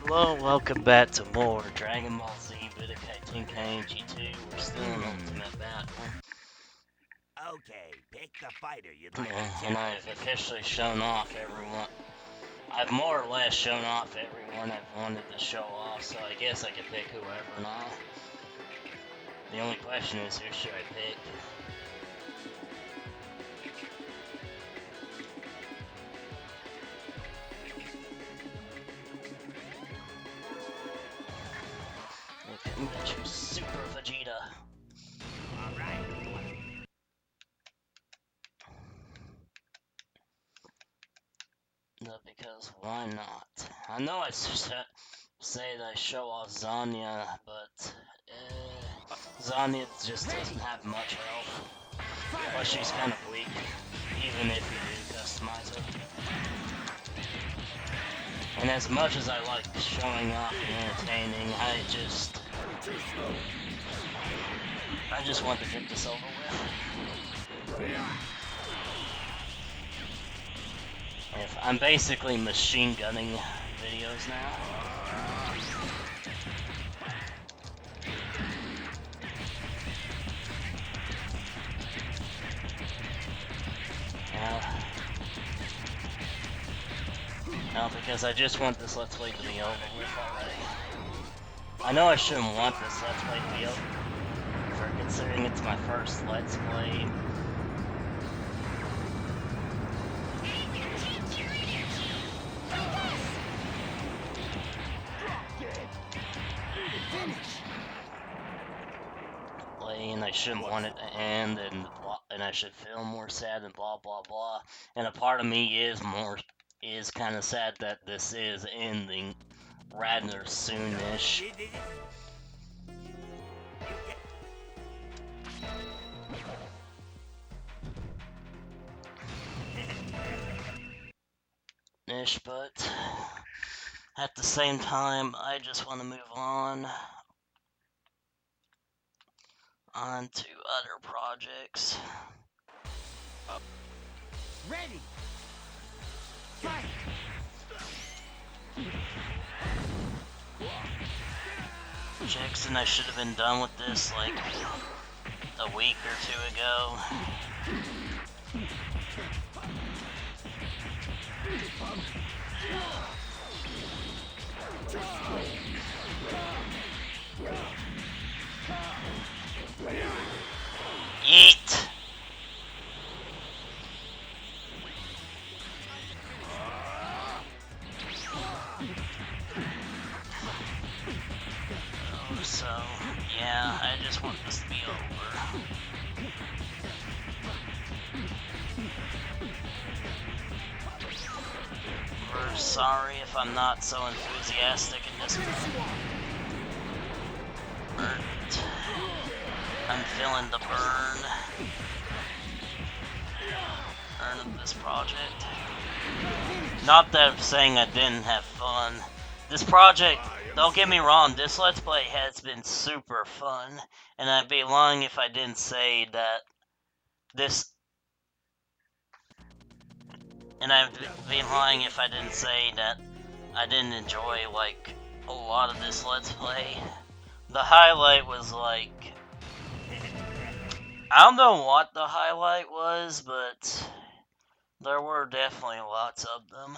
Hello, welcome back to more Dragon Ball Z Budokai Tenkaichi 2. We're still in Ultimate Battle. Okay, pick the fighter you'd like to And I've officially shown off everyone. I've more or less shown off everyone I've wanted to show off, so I guess I could pick whoever now. The only question is, who should I pick? Okay, I'm gonna choose Super Vegeta. Alright. No, because why not? I know I say that I show off Zanya, but Zanya just doesn't have much health. Plus she's kind of weak, even if you do customize her. And as much as I like showing off and entertaining, I just want to get this over with. I'm basically machine gunning videos now. Now, because I just want this Let's Play to be over with already. I know I shouldn't want this Let's Play to be over, for considering it's my first Let's Play. And I shouldn't want it to end, and I should feel more sad and blah blah blah. And a part of me is kind of sad that this is ending rather soonish. But at the same time, I just want to move on to other projects. Ready. Fight. Jackson, I should have been done with this like a week or two ago. Yeet! So, yeah, I just want this to be over. We're sorry if I'm not so enthusiastic in this burn. I'm feeling the burn of this project. Not that I'm saying I didn't have fun. This project, don't get me wrong, this Let's Play has been super fun, and I'd be lying if I didn't say that I'd be lying if I didn't say that I didn't enjoy, like, a lot of this Let's Play. The highlight was, like, I don't know what the highlight was, but there were definitely lots of them.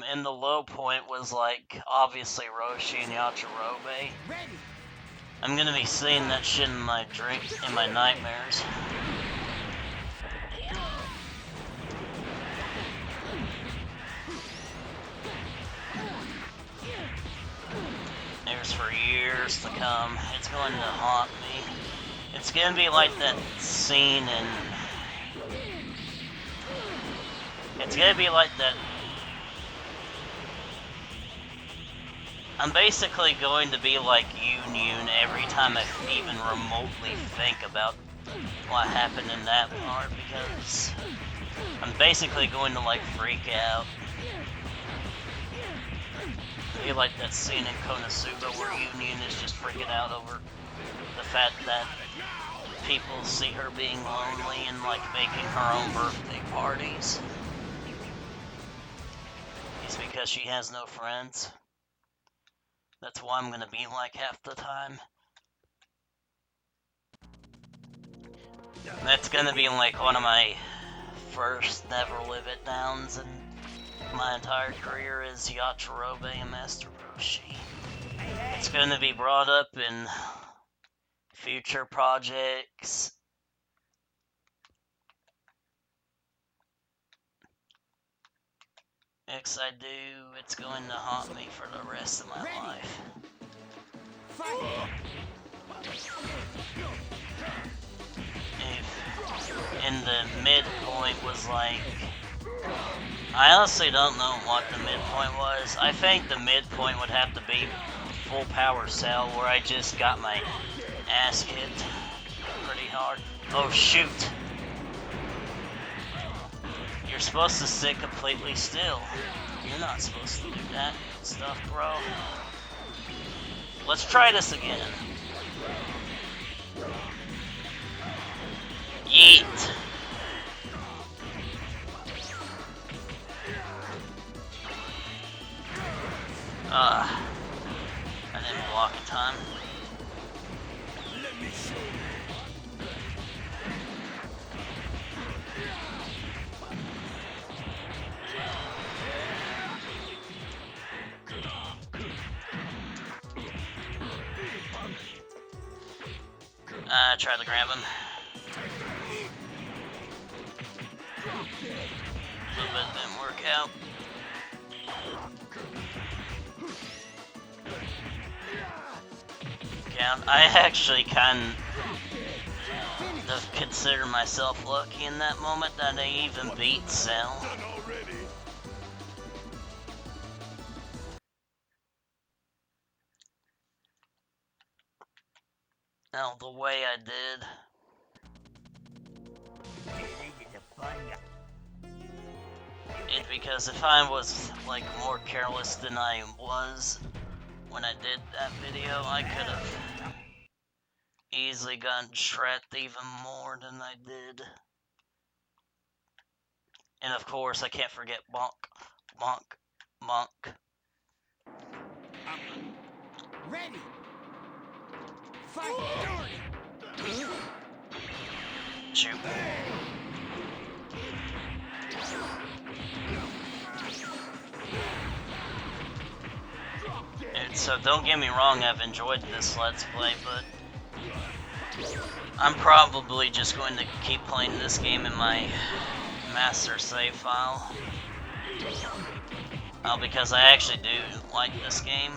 And the low point was, like, obviously Roshi and Yachirobe. I'm gonna be seeing that shit in my nightmares. There's for years to come. It's going to haunt me. It's gonna be like that scene in... It's gonna be like that... I'm basically going to be like Union every time I even remotely think about what happened in that part, because I'm basically going to, like, freak out. Be like that scene in Konosuba where Union is just freaking out over the fact that people see her being lonely and, like, making her own birthday parties. It's because she has no friends. That's why I'm gonna be like half the time. That's gonna be like one of my first never live it downs in my entire career is Yachirobe and Master Roshi. It's gonna be brought up in future projects. If I do, it's going to haunt me for the rest of my life. If in the midpoint was like, I honestly don't know what the midpoint was. I think the midpoint would have to be full power cell where I just got my ass kicked pretty hard. Oh shoot! You're supposed to sit completely still. You're not supposed to do that stuff, bro. Let's try this again. Yeet! I didn't block in time. I tried to grab him. A little bit didn't work out. I actually kind of consider myself lucky in that moment that I even beat Cell. Now, the way I did. It's because if I was like more careless than I was when I did that video, I could have easily gotten shredded even more than I did. And of course, I can't forget Bonk, Bonk, Bonk. Ready. Fight. Shoot. And so don't get me wrong, I've enjoyed this Let's Play, but I'm probably just going to keep playing this game in my master save file. Because I actually do like this game.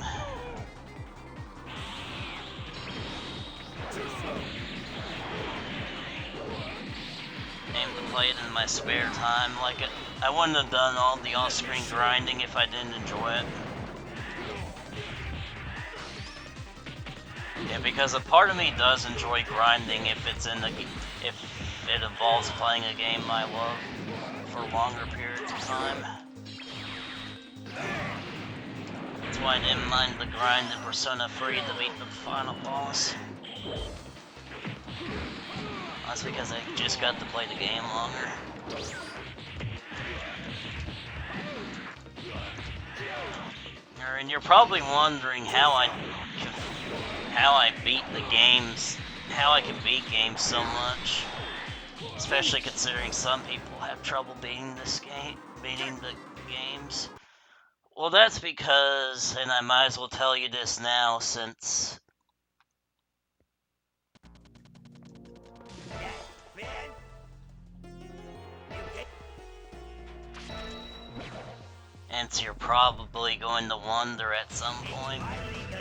Aim to play it in my spare time. Like I wouldn't have done all the off-screen grinding if I didn't enjoy it. Yeah, because a part of me does enjoy grinding if it's if it involves playing a game I love for longer periods of time. That's why I didn't mind the grind in Persona 3 to beat the final boss. That's because I just got to play the game longer. And you're probably wondering how I beat the games, how I can beat games so much, especially considering some people have trouble beating the games. Well, that's because, and I might as well tell you this now, since you're probably going to wonder at some point,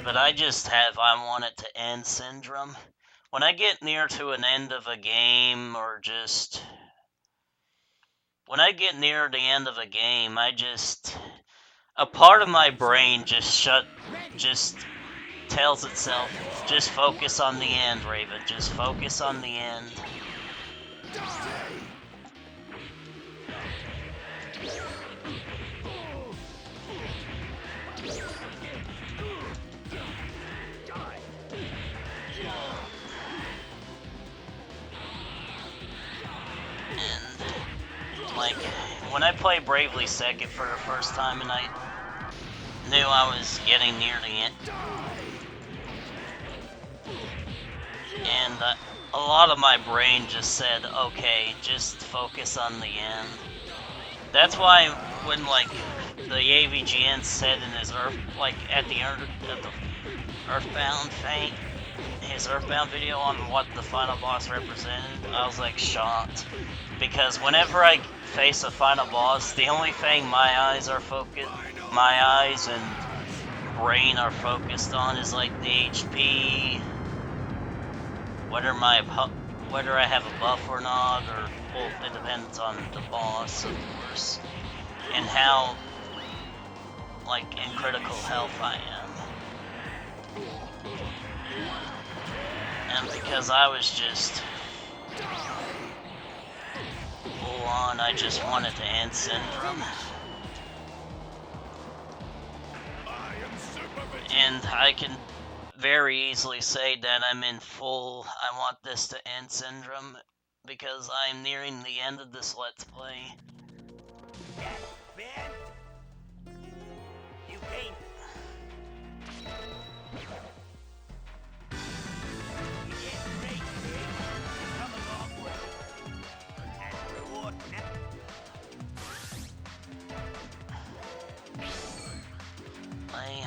but I just have I want it to end syndrome. When I get near to an end of a game, or just when I get near the end of a game, a part of my brain just tells itself, just focus on the end, Raven, just focus on the end. Like, when I play Bravely Second for the first time and I knew I was getting near the end. And a lot of my brain just said, okay, just focus on the end. That's why when, like, the AVGN said in his at the Earthbound thing, his Earthbound video on what the final boss represented, I was like shocked. Because whenever I face a final boss, the only thing my eyes and brain are focused on is like the HP, whether I have a buff or not, or well, it depends on the boss, of course, and how like in critical health I am. And because I was just full on, I just wanted to end Syndrome. And I can very easily say that I'm in full, I want this to end Syndrome, because I'm nearing the end of this Let's Play. Man, you ain't. You get great, kid. You've come a long way. And the reward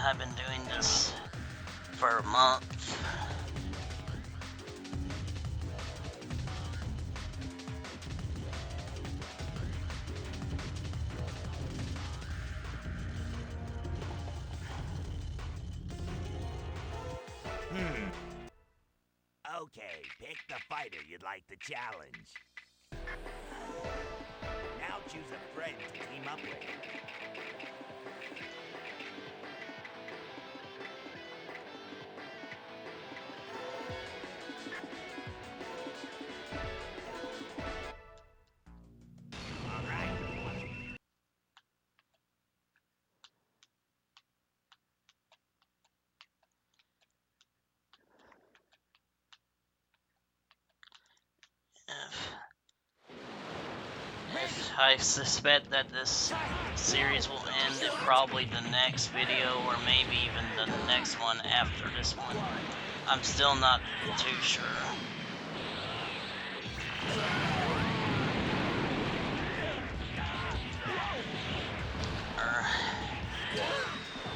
I've been doing this for a month. Okay, pick the fighter you'd like to challenge. Now choose a friend to team up with. I suspect that this series will end in probably the next video, or maybe even the next one after this one. I'm still not too sure.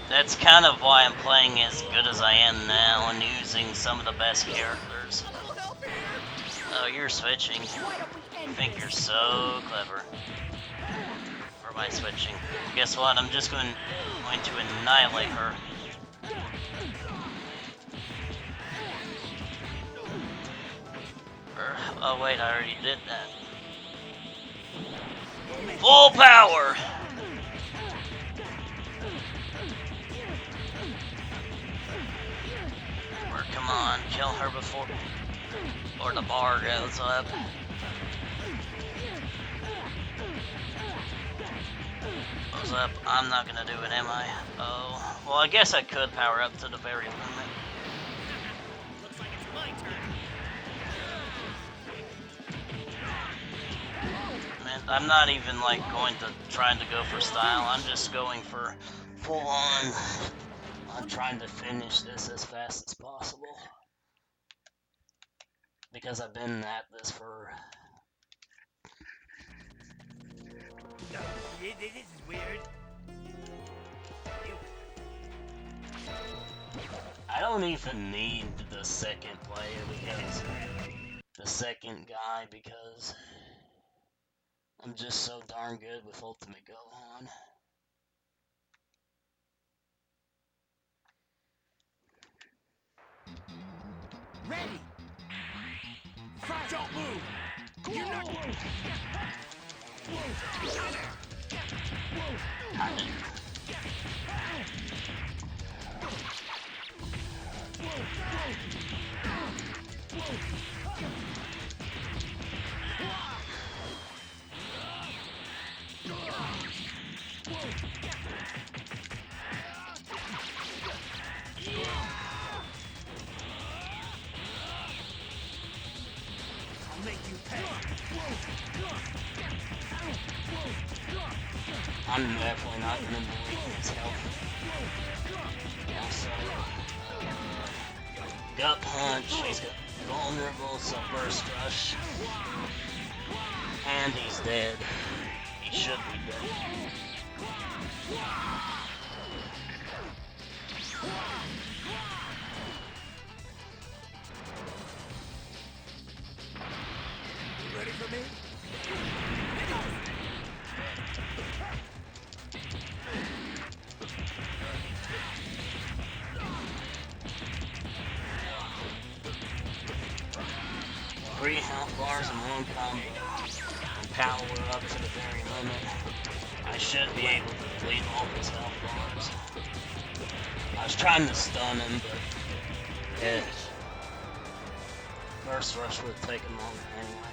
That's kind of why I'm playing as good as I am now and using some of the best characters. Oh, you're switching. I think you're so clever for my switching. Guess what? I'm just going to annihilate her. Oh wait, I already did that. Full power! Or come on, kill her before or the bar goes up. Goes up. I'm not gonna do it, am I? Oh, well, I guess I could power up to the very limit. Looks like it's my turn. Man, I'm not even like going to trying to go for style. I'm just going for full on. I'm trying to finish this as fast as possible because I've been at this for. This is weird. I don't even need the second player because the second guy because I'm just so darn good with Ultimate Gohan. Ready. Fight. Don't move. You're not. I'm definitely not gonna delete his health. Yeah, so gut punch, he's got vulnerable, so burst rush. And he's dead. He should be dead. You ready for me? Three health bars in one combo. Power up to the very limit. I should be able to delete all his health bars. I was trying to stun him, but yeah. Burst rush would have taken longer anyway.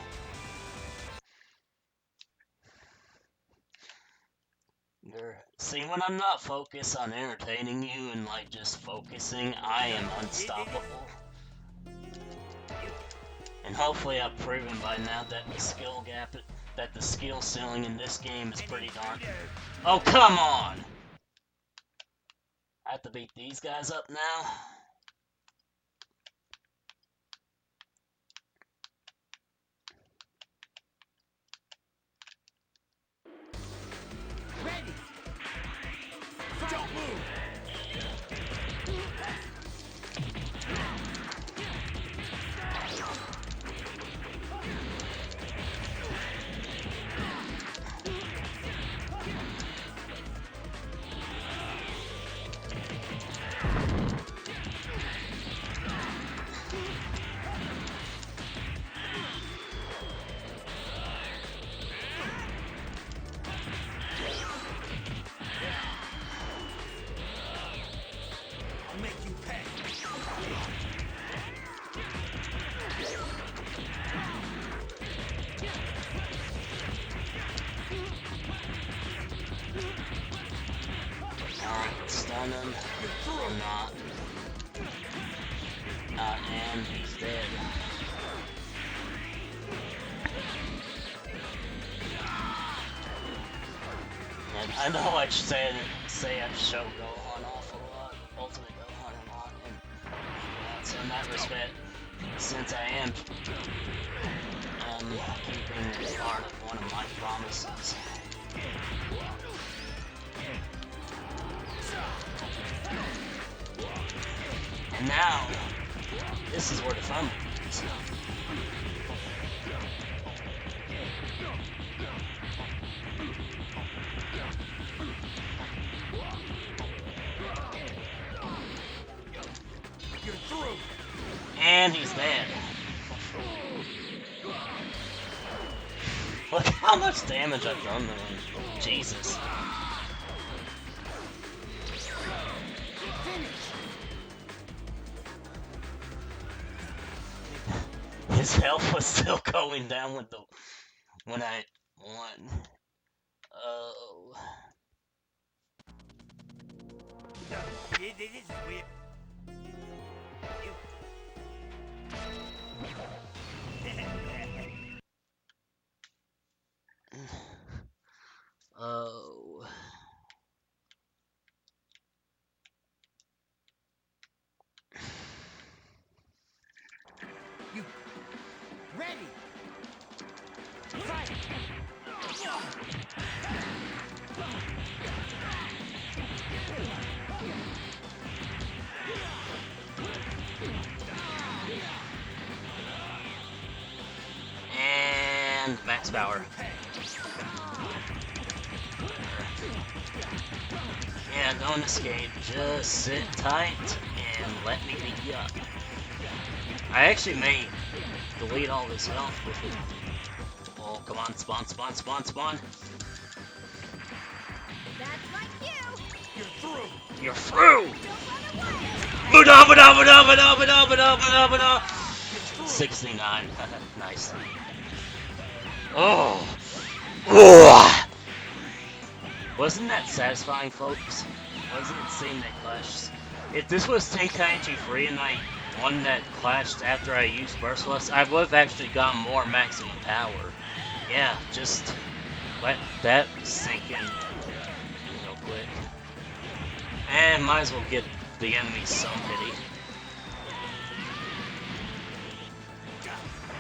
See, when I'm not focused on entertaining you and like just focusing, I am unstoppable. And hopefully I've proven by now that the skill gap, that the skill ceiling in this game is pretty darn. Oh, come on! I have to beat these guys up now? Ready. Don't move. I'll make you pay. Alright, stun him. Or not. And he's dead. And I know I say I show Gohan off a lot, Ultimate Gohan a lot, and so in that respect, since I am keeping part of one of my promises. And now, this is where the fun begins. You're through. And he's dead. Look how much damage I've done to him. Jesus. His health was still going down with when I won. Oh. This is weird. Oh. You ready? Fight! And max power. Yeah, don't escape. Just sit tight and let me beat you up. I actually may delete all this health with it. Oh, come on, spawn, spawn, spawn, spawn. That's like you. You're through. You're through! Don't run away. Buda! 69. Nice. Oh. Wasn't that satisfying, folks? Wasn't it seeing that clash? If this was Tenkaichi 3 and I won that clash after I used Merciless, I would have actually gotten more maximum power. Yeah, just let that sink in. quick. And might as well get the enemy some pity.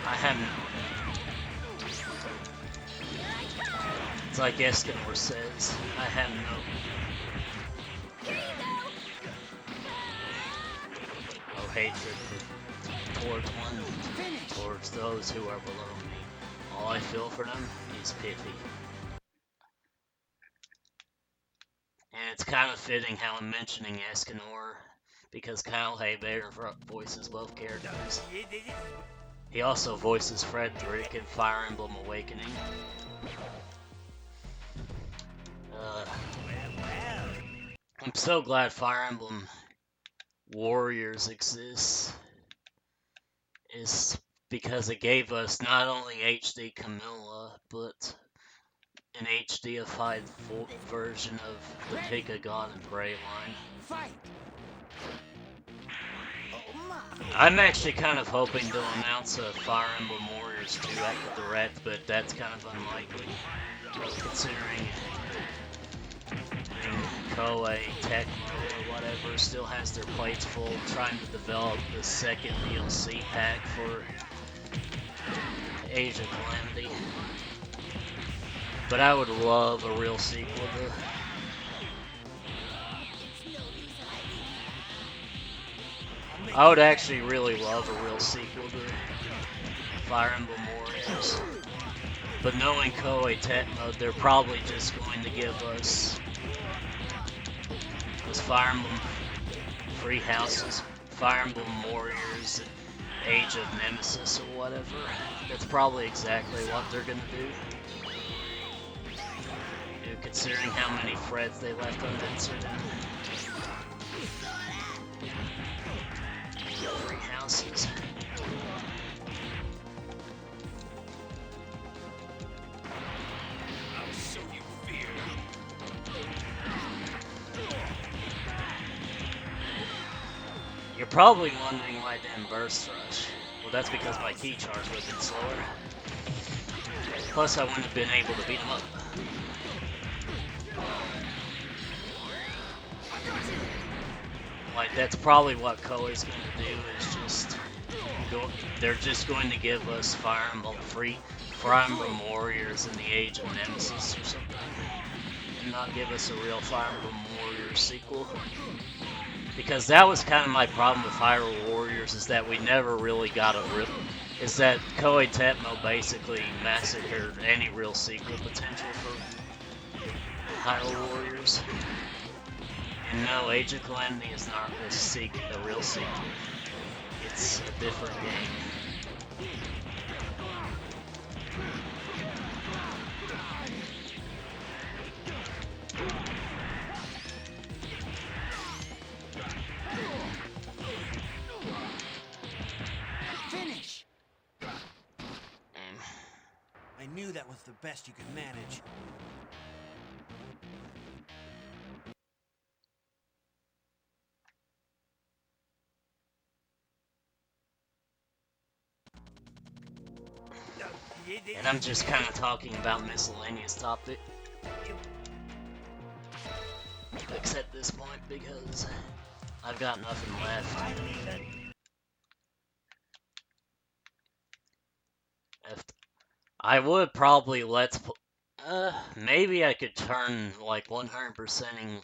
I have no... It's like Escanor says, I have no... Oh, hatred towards those who are below me. All I feel for them is pity. And it's kind of fitting how I'm mentioning Escanor, because Kyle Haybear voices both characters. He also voices Frederick in Fire Emblem Awakening. I'm so glad Fire Emblem Warriors exists. Is because it gave us not only HD Camilla, but an HD-ified version of the Pick a God and Pray line. I'm actually kind of hoping to announce a Fire Emblem Warriors 2 at the Direct, but that's kind of unlikely, considering Koei, Tecmo, or whatever still has their plates full trying to develop the second DLC pack for Age of Calamity. But I would love a real sequel to... I would actually really love a real sequel to Fire Emblem Warriors. But knowing Koei Tecmo, they're probably just going to give us this Fire Emblem Free Houses, Fire Emblem Warriors, Age of Nemesis or whatever. That's probably exactly what they're gonna do. Considering how many Freds they left unanswered in Free Houses. I'll show you fear. You're probably wondering why I didn't Burst Rush. Well, that's because my key charge would have been slower. Plus, I wouldn't have been able to beat them up. Like, that's probably what Koei's going to do, is just go... They're just going to give us Fire Emblem Warriors in the Age of Nemesis or something. And not give us a real Fire Emblem Warriors sequel. Because that was kind of my problem with Hyrule Warriors, is that we never really got a real... Is that Koei Tecmo basically massacred any real sequel potential for Hyrule Warriors. And no, Age of Calamity is not a real sequel. It's a different game. Finish! I knew that was the best you could manage. And I'm just kind of talking about miscellaneous topic. Except this point, because I've got nothing left. I would probably maybe I could turn like 100%ing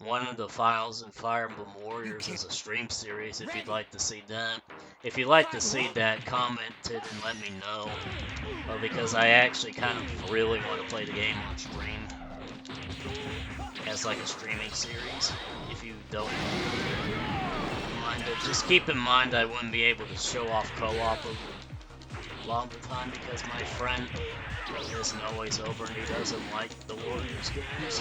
one of the files in Fire Emblem Warriors as a stream series if you'd like to see that. If you'd like to see that, comment it and let me know. Because I actually kind of really want to play the game on stream. As like a streaming series. If you don't mind it. Just keep in mind I wouldn't be able to show off co-op a lot of the time because my friend isn't always over and he doesn't like the Warriors games.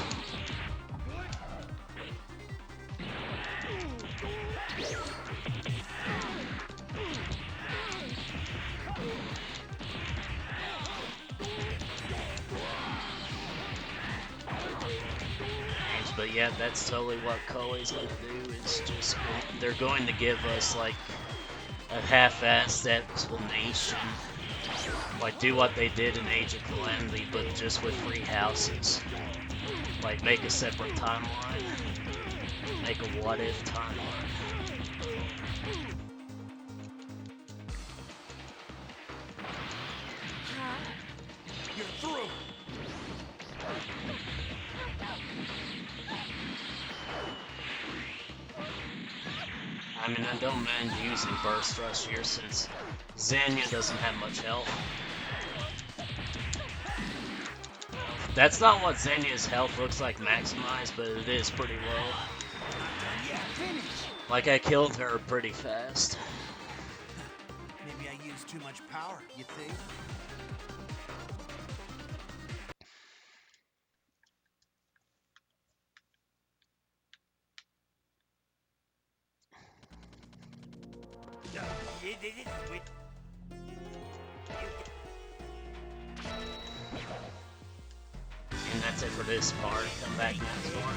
But yeah, that's totally what Koei's going to do, is just, they're going to give us like a half-assed explanation. Like, do what they did in Age of Calamity, but just with free houses. Like, make a separate timeline. Make a what-if timeline. You're through. I mean, I don't mind using Burst Rush here since Zanya doesn't have much health. That's not what Zanya's health looks like maximized, but it is pretty low. Yeah, finish. Like, I killed her pretty fast. Maybe I used too much power, you think? And that's it for this part. Come back next one.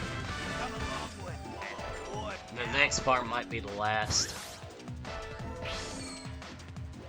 Come a long way. The next part might be the last.